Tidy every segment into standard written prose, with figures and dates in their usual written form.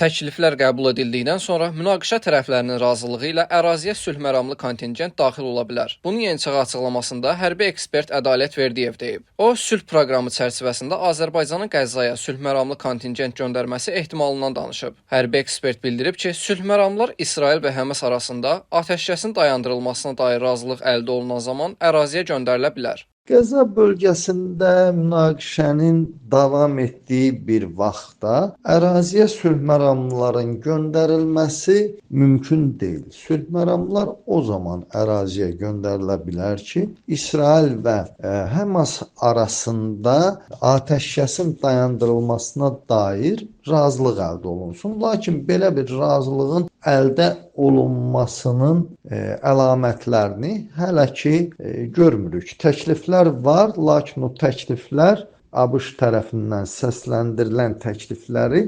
Təkliflər qəbul edildikdən sonra münaqişə tərəflərinin razılığı ilə əraziyə sülh məramlı kontingent daxil ola bilər. Bunun yeni açıqlamasında hərbi ekspert Ədalət Verdiyev deyib. O, sülh proqramı çərçivəsində Azərbaycanın Qəzzaya sülh məramlı kontingent göndərməsi ehtimalından danışıb. Hərbi ekspert bildirib ki, sülh məramlar İsrail və Həmas arasında atəşkəsin dayandırılmasına dair razılıq əldə olunan zaman əraziyə göndərilə bilər. Qəzza bölgəsində münaqişənin davam etdiyi bir vaxtda əraziyə sülh məramlıların göndərilməsi mümkün deyil. Sülh məramlılar o zaman əraziyə göndərilə bilər ki, İsrail və Həmas arasında atəşkəsin dayandırılmasına dair razılıq əldə olunsun. Lakin belə bir razılığın əldə olunmasının əlamətlərini hələ ki görmürük. Təkliflər var, lakin o təkliflər ABŞ tərəfindən səsləndirilən təklifləri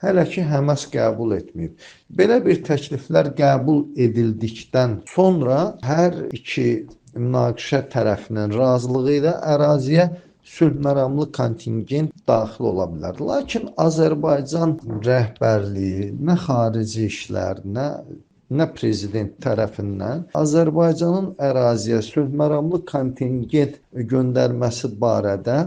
hələ ki Həmas qəbul etməyib. Belə bir təkliflər qəbul edildikdən sonra hər iki münaqişə tərəfinin razılığı ilə əraziyə sülh məramlı kontingent daxil ola bilər. Lakin Azərbaycan rəhbərliyi nə xarici işlər, nə prezident tərəfindən Azərbaycanın əraziyə sülh məramlı kontingent göndərməsi barədə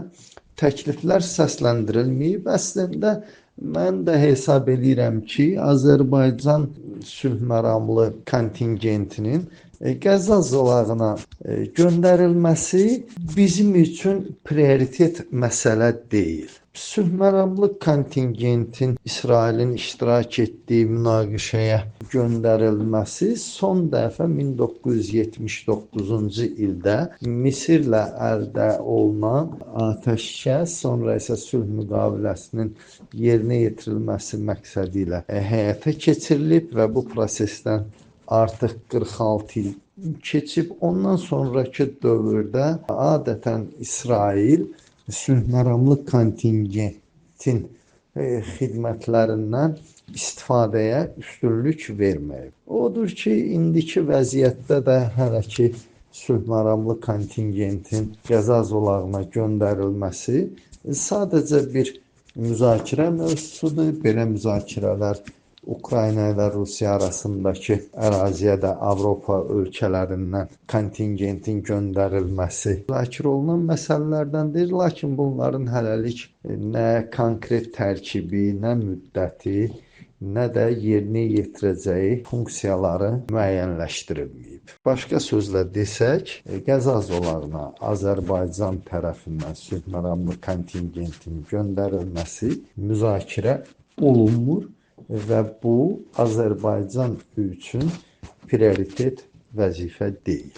təkliflər səsləndirilməyib. Əslində mən də hesab edirəm ki, Azərbaycan sülh məramlı kontingentinin Qəzza zolağına göndərilməsi bizim üçün prioritet məsələ deyil. Sülh məramlı kontingentin İsrailin iştirak etdiyi münaqişəyə göndərilməsi son dəfə 1979-cu ildə Misirlə əldə olunan atəşkəs, sonra isə sülh müqaviləsinin yerinə yetirilməsi məqsədi ilə həyata keçirilib və bu prosesdən artıq 46 il keçib. Ondan sonraki dövrdə adətən İsrail sülh məramlı kontingentin xidmətlərindən istifadəyə üstünlük verməyib. Odur ki, indiki vəziyyətdə də hələ ki sülh məramlı kontingentin Qəzza zolağına göndərilməsi sadəcə bir müzakirə mövzusudur. Belə müzakirələr Ukrayna ilə Rusiya arasındakı əraziyə də Avropa ölkələrindən kontingentin göndərilməsi müzakirə olunan məsələlərdəndir. Lakin bunların hələlik nə konkret tərkibi, nə müddəti, nə də yerinə yetirəcəyi funksiyaları müəyyənləşdirilməyib. Başqa sözlə desək, Qəzza zolağına Azərbaycan tərəfindən sülh məramlı kontingentin göndərilməsi müzakirə olunmur və bu Azərbaycan üçün prioritet vəzifə deyil.